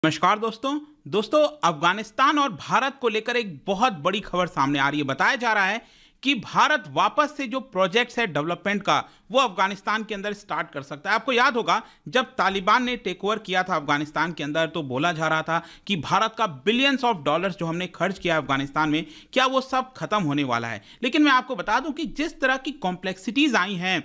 नमस्कार दोस्तों अफगानिस्तान और भारत को लेकर एक बहुत बड़ी खबर सामने आ रही है। बताया जा रहा है कि भारत वापस से जो प्रोजेक्ट्स है डेवलपमेंट का वो अफगानिस्तान के अंदर स्टार्ट कर सकता है। आपको याद होगा जब तालिबान ने टेक ओवर किया था अफगानिस्तान के अंदर तो बोला जा रहा था कि भारत का बिलियंस ऑफ डॉलर्स जो हमने खर्च किया अफगानिस्तान में क्या वो सब खत्म होने वाला है। लेकिन मैं आपको बता दूं कि जिस तरह की कॉम्प्लेक्सिटीज आई हैं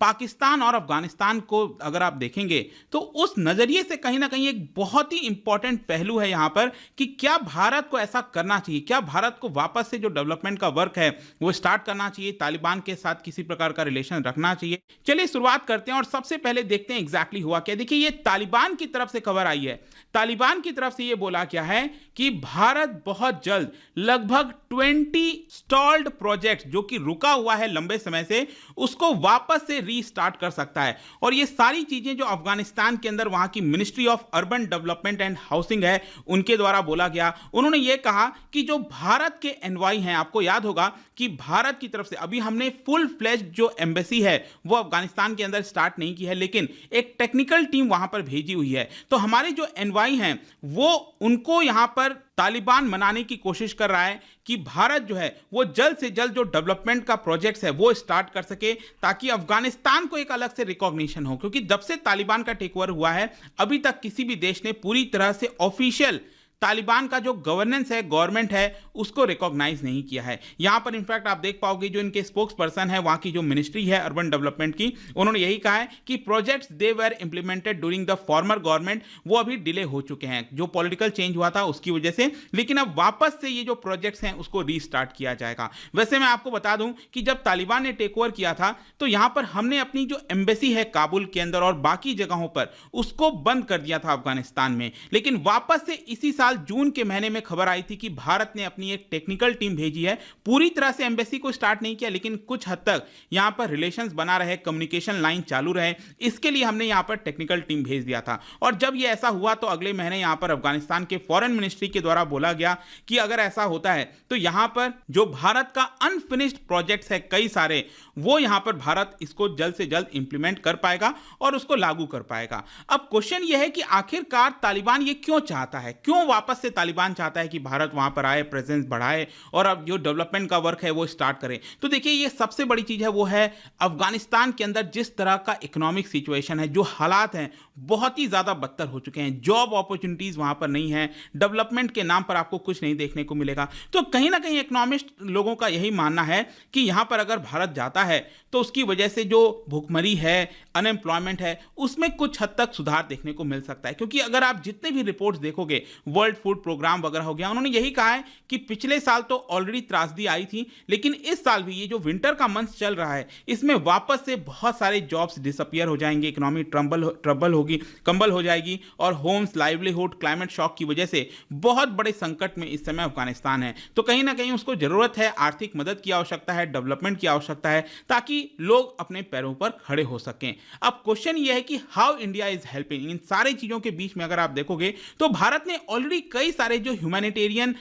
पाकिस्तान और अफगानिस्तान को अगर आप देखेंगे तो उस नजरिए से कहीं ना कहीं एक बहुत ही इंपॉर्टेंट पहलू है यहां पर कि क्या भारत को ऐसा करना चाहिए, क्या भारत को वापस से जो डेवलपमेंट का वर्क है वो स्टार्ट करना चाहिए, तालिबान के साथ किसी प्रकार का रिलेशन रखना चाहिए। चलिए शुरुआत करते हैं और सबसे पहले देखते हैं एग्जैक्टली हुआ क्या। देखिए ये तालिबान की तरफ से खबर आई है। तालिबान की तरफ से ये बोला क्या है कि भारत बहुत जल्द लगभग 20 स्टॉल्ड प्रोजेक्ट जो कि रुका हुआ है लंबे समय से उसको वापस से रीस्टार्ट कर सकता है। और ये सारी चीजें जो अफगानिस्तान के अंदर वहां की ministry of urban development and housing है उनके द्वारा बोला गया। उन्होंने ये कहा कि जो भारत के एनवाई हैं, आपको याद होगा कि भारत की तरफ से अभी हमने फुल फ्लेज्ड जो एम्बेसी है वो अफगानिस्तान के अंदर स्टार्ट नहीं की है, लेकिन एक टेक्निकल टीम वहां पर भेजी हुई है। तो हमारे जो एनवाई हैं वो उनको यहां पर तालिबान मनाने की कोशिश कर रहा है कि भारत जो है वो जल्द से जल्द जो डेवलपमेंट का प्रोजेक्ट्स है वो स्टार्ट कर सके ताकि अफगानिस्तान को एक अलग से रिकॉग्निशन हो। क्योंकि जब से तालिबान का टेक ओवर हुआ है अभी तक किसी भी देश ने पूरी तरह से ऑफिशियल तालिबान का जो गवर्नेंस है, गवर्नमेंट है, उसको रिकॉग्नाइज नहीं किया है। यहां पर इनफैक्ट आप देख पाओगे जो इनके स्पोक्स पर्सन है वहां की जो मिनिस्ट्री है अर्बन डेवलपमेंट की, उन्होंने यही कहा है कि projects they were implemented during the former government वो अभी डिले हो चुके हैं जो पॉलिटिकल चेंज हुआ था उसकी वजह से, लेकिन अब वापस से ये जो प्रोजेक्ट्स हैं उसको रीस्टार्ट किया जाएगा। वैसे मैं आपको बता दूं कि जब तालिबान ने टेक ओवर किया था तो यहां पर हमने अपनी जो एम्बेसी है काबुल के अंदर और बाकी जगहों पर उसको बंद कर दिया था अफगानिस्तान में, लेकिन वापस से इसी साल जून के महीने में खबर आई थी कि भारत ने अपनी एक टेक्निकल टीम भेजी है। पूरी तरह से एम्बेसी को स्टार्ट नहीं किया लेकिन कुछ हद तक यहां पर रिलेशंस बना रहे, कम्युनिकेशन लाइन चालू रहे, इसके लिए हमने यहां पर टेक्निकल टीम भेज दिया था। और जब यह ऐसा हुआ तो अगले महीने यहां पर अफगानिस्तान के फॉरेन मिनिस्ट्री के द्वारा बोला गया कि अगर ऐसा होता है तो यहां पर जो भारत का अनफिनिश्ड प्रोजेक्ट्स है कई सारे वो यहां पर भारत इसको जल्द से जल्द इंप्लीमेंट कर पाएगा और उसको लागू कर पाएगा। अब क्वेश्चन यह है कि आखिरकार तालिबान ये क्यों चाहता है, क्यों वापस से तालिबान चाहता है कि भारत वहां पर आए, प्रेजेंस बढ़ाए और अब जो डेवलपमेंट का वर्क है वो स्टार्ट करे। तो देखिए ये सबसे बड़ी चीज है वो है अफगानिस्तान के अंदर जिस तरह का इकोनॉमिक सिचुएशन है, जो हालात हैं बहुत ही ज्यादा बदतर हो चुके हैं, जॉब अपॉर्चुनिटीज वहां पर नहीं है, डेवलपमेंट के नाम पर आपको कुछ नहीं देखने को मिलेगा। तो कहीं ना कहीं इकोनॉमिस्ट लोगों का यही मानना है कि यहां पर अगर भारत जाता है तो उसकी वजह से जो भुखमरी है, अनएम्प्लॉयमेंट है, उसमें कुछ हद तक सुधार देखने को मिल सकता है। क्योंकि अगर आप जितने भी रिपोर्ट्स देखोगे, वर्ल्ड फूड प्रोग्राम वगैरह हो गया, उन्होंने यही कहा है कि पिछले साल तो ऑलरेडी त्रासदी आई थी लेकिन इस साल भी ये जो विंटर का मंथ चल रहा है इसमें वापस से बहुत सारे जॉब्स डिसअपियर हो जाएंगे, इकोनॉमी ट्रबल होगी, कंबल हो जाएगी और होम्स, लाइवलीहुड, क्लाइमेट शॉक की वजह से बहुत बड़े संकट में इस समय अफगानिस्तान है। तो कहीं ना कहीं उसको जरूरत है, आर्थिक मदद की आवश्यकता है, डेवलपमेंट की आवश्यकता है ताकि लोग अपने पैरों पर खड़े हो सकें। अब क्वेश्चन यह है कि हाउ इंडिया इज हेल्पिंग। इन सारी चीजों के बीच में अगर आप देखोगे तो भारत ने ऑलरेडी कई सारे जो ह्यूमैनिटेरियन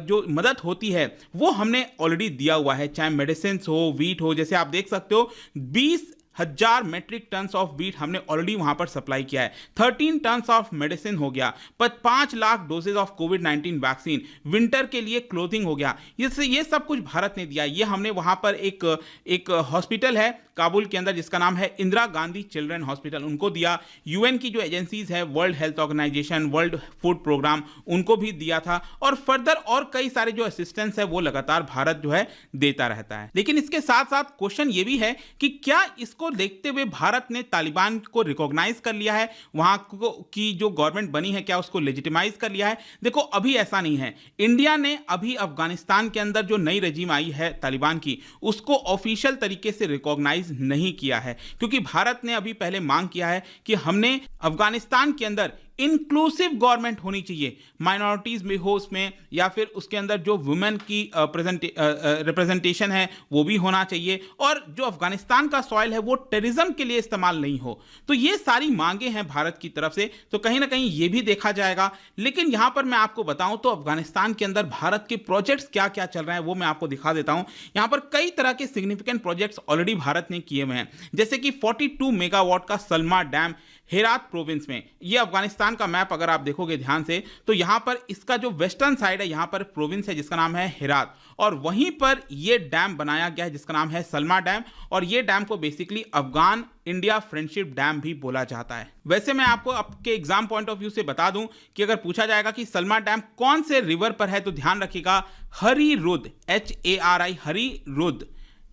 जो मदद होती है वो हमने ऑलरेडी दिया हुआ है, चाहे मेडिसिन हो, वीट हो। जैसे आप देख सकते हो 20,000 मेट्रिक टन्स ऑफ वीट हमने ऑलरेडी वहां पर सप्लाई किया है, 13 टन्स ऑफ मेडिसिन हो गया, 5 लाख डोजेज ऑफ कोविड-19 वैक्सीन, विंटर के लिए क्लोथिंग हो गया। ये सब कुछ भारत ने दिया। ये हमने वहां पर एक हॉस्पिटल है काबुल के अंदर जिसका नाम है इंदिरा गांधी चिल्ड्रन हॉस्पिटल, उनको दिया। यूएन की जो एजेंसीज है, World Health Organization, World Food Programme, उनको भी दिया था। और फर्दर और कई सारे जो असिस्टेंस है वो लगातार भारत जो है देता रहता है। लेकिन इसके साथ साथ क्वेश्चन ये भी है कि क्या इसको देखते हुए भारत ने तालिबान को रिकॉग्नाइज कर लिया है, वहां की जो गवर्नमेंट बनी है क्या उसको लेजिटिमाइज कर लिया है? देखो अभी ऐसा नहीं है। इंडिया ने अभी अफगानिस्तान के अंदर जो नई रजीम आई है तालिबान की उसको ऑफिशियल तरीके से रिकॉग्नाइज नहीं किया है, क्योंकि भारत ने अभी पहले मांग किया है कि हमने अफगानिस्तान के अंदर इंक्लूसिव गवर्नमेंट होनी चाहिए, माइनॉरिटीज में हो उसमें, या फिर उसके अंदर जो वुमेन की रिप्रेजेंटेशन है वो भी होना चाहिए, और जो अफगानिस्तान का सॉइल है वो टेररिज्म के लिए इस्तेमाल नहीं हो। तो ये सारी मांगे हैं भारत की तरफ से, तो कहीं ना कहीं ये भी देखा जाएगा। लेकिन यहां पर मैं आपको बताऊं तो अफगानिस्तान के अंदर भारत के प्रोजेक्ट्स क्या क्या चल रहे हैं वो मैं आपको दिखा देता हूं। यहां पर कई तरह के सिग्निफिकेंट प्रोजेक्ट्स ऑलरेडी भारत ने किए हुए हैं, जैसे कि 42 मेगावाट का सलमा डैम हेरात प्रोविंस में। ये अफगानिस्तान का मैप अगर आप देखोगे ध्यान से तो यहाँ पर इसका जो वेस्टर्न साइड है, यहाँ पर प्रोविंस है जिसका नाम है हेरात, और वहीं पर ये डैम बनाया गया है जिसका नाम है सलमा डैम। और ये डैम को basically Afghan India friendship dam भी बोला जाता है। वैसे मैं आपको आपके एग्जाम पॉइंट ऑफ व्यू से बता दूं कि अगर पूछा जाएगा कि सलमा डैम कौन से रिवर पर है, तो ध्यान रखिएगा हरी रुद, HARI, हरी रुद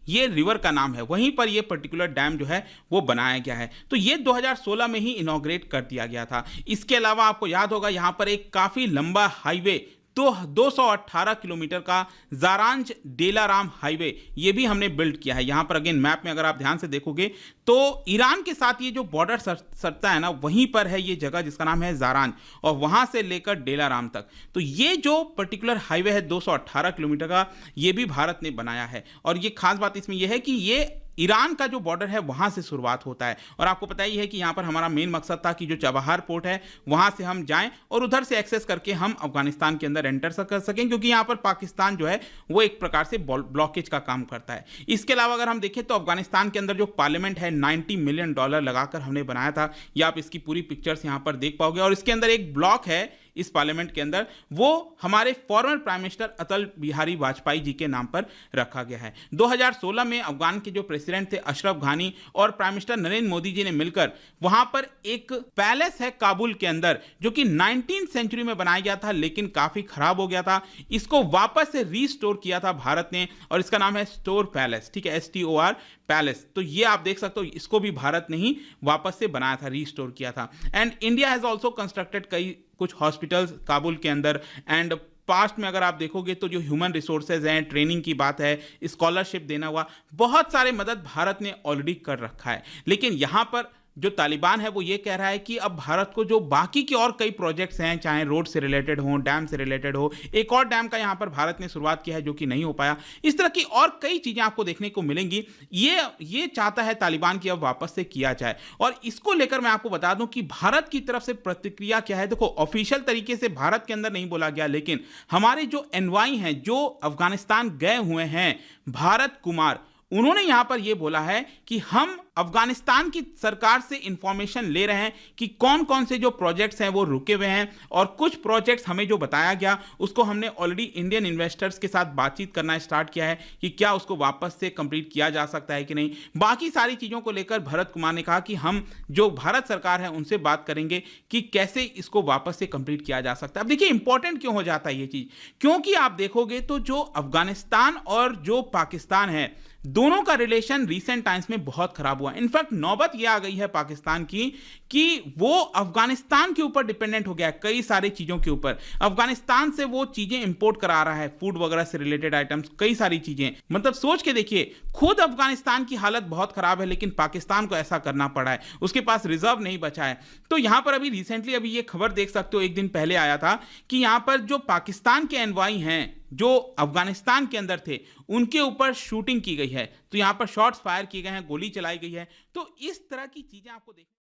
ये रिवर का नाम है, वहीं पर ये पर्टिकुलर डैम जो है वो बनाया गया है। तो ये 2016 में ही इनॉग्रेट कर दिया गया था। इसके अलावा आपको याद होगा यहाँ पर एक काफी लंबा हाईवे, तो 218 किलोमीटर का जारांज डेलाराम हाईवे, ये भी हमने बिल्ड किया है। यहां पर अगेन मैप में अगर आप ध्यान से देखोगे तो ईरान के साथ ये जो बॉर्डर सटता है ना, वहीं पर है ये जगह जिसका नाम है जारांज, और वहां से लेकर डेलाराम तक। तो ये जो पर्टिकुलर हाईवे है 218 किलोमीटर का, ये भी भारत ने बनाया है। और ये खास बात इसमें यह है कि ये ईरान का जो बॉर्डर है वहां से शुरुआत होता है। और आपको पता ही है कि यहां पर हमारा मेन मकसद था कि जो चबहार पोर्ट है वहां से हम जाएं और उधर से एक्सेस करके हम अफगानिस्तान के अंदर एंटर कर सकें, क्योंकि यहां पर पाकिस्तान जो है वो एक प्रकार से ब्लॉकेज का काम करता है। इसके अलावा अगर हम देखें तो अफगानिस्तान के अंदर जो पार्लियामेंट है $90 मिलियन लगाकर हमने बनाया था। ये आप इसकी पूरी पिक्चर्स यहां पर देख पाओगे। और इसके अंदर एक ब्लॉक है इस पार्लियामेंट के अंदर, वो हमारे former prime minister Atal Bihari Vajpayee ji के नाम पर रखा गया है। 2016 में अफगान के जो प्रेसिडेंट थे अशरफ घानी और प्राइम मिनिस्टर नरेंद्र मोदी जी ने मिलकर वहां पर एक पैलेस है काबुल के अंदर, जो कि 19वीं सेंचुरी में बनाया गया था लेकिन काफी खराब हो गया था। इसको वापस से रीस्टोर किया था भारत ने, और इसका नाम है स्टोर पैलेस, ठीक है, STOR पैलेस। तो ये आप देख सकते हो, इसको भी भारत ने ही वापस से बनाया था, रीस्टोर किया था। And India has also constructed कई कुछ हॉस्पिटल्स काबुल के अंदर। एंड पास्ट में अगर आप देखोगे तो जो ह्यूमन रिसोर्सेज हैं, ट्रेनिंग की बात है, स्कॉलरशिप देना हुआ, बहुत सारे मदद भारत ने ऑलरेडी कर रखा है। लेकिन यहां पर जो तालिबान है वो ये कह रहा है कि अब भारत को जो बाकी के और कई प्रोजेक्ट्स हैं, चाहे रोड से रिलेटेड हो, डैम से रिलेटेड हो, एक और डैम का यहां पर भारत ने शुरुआत किया है जो कि नहीं हो पाया, इस तरह की और कई चीजें आपको देखने को मिलेंगी। ये चाहता है तालिबान की अब वापस से किया जाए। और इसको लेकर मैं आपको बता दूं कि भारत की तरफ से प्रतिक्रिया क्या है। देखो, ऑफिशियल तरीके से भारत के अंदर नहीं बोला गया, लेकिन हमारे जो एनवाई हैं जो अफगानिस्तान गए हुए हैं, भारत कुमार, उन्होंने यहां पर यह बोला है कि हम अफगानिस्तान की सरकार से इंफॉर्मेशन ले रहे हैं कि कौन कौन से जो प्रोजेक्ट्स हैं वो रुके हुए हैं, और कुछ प्रोजेक्ट्स हमें जो बताया गया उसको हमने ऑलरेडी इंडियन इन्वेस्टर्स के साथ बातचीत करना स्टार्ट किया है कि क्या उसको वापस से कंप्लीट किया जा सकता है कि नहीं। बाकी सारी चीज़ों को लेकर भरत कुमार ने कहा कि हम जो भारत सरकार है उनसे बात करेंगे कि कैसे इसको वापस से कंप्लीट किया जा सकता है। अब देखिए, इंपॉर्टेंट क्यों हो जाता है ये चीज़, क्योंकि आप देखोगे तो जो अफगानिस्तान और जो पाकिस्तान है, दोनों का रिलेशन रीसेंट टाइम्स में बहुत खराब हुआ। इनफैक्ट नौबत यह आ गई है पाकिस्तान की कि वो अफगानिस्तान के ऊपर डिपेंडेंट हो गया है कई सारी चीजों के ऊपर। अफगानिस्तान से वो चीजें इंपोर्ट करा रहा है, फूड वगैरह से रिलेटेड आइटम्स, कई सारी चीजें। मतलब सोच के देखिए, खुद अफगानिस्तान की हालत बहुत खराब है लेकिन पाकिस्तान को ऐसा करना पड़ा है, उसके पास रिजर्व नहीं बचा है। तो यहां पर अभी रिसेंटली अभी ये खबर देख सकते हो, एक दिन पहले आया था कि यहां पर जो पाकिस्तान के एनवाई हैं जो अफगानिस्तान के अंदर थे, उनके ऊपर शूटिंग की गई है। तो यहां पर शॉट्स फायर किए गए हैं, गोली चलाई गई है। तो इस तरह की चीजें आपको देख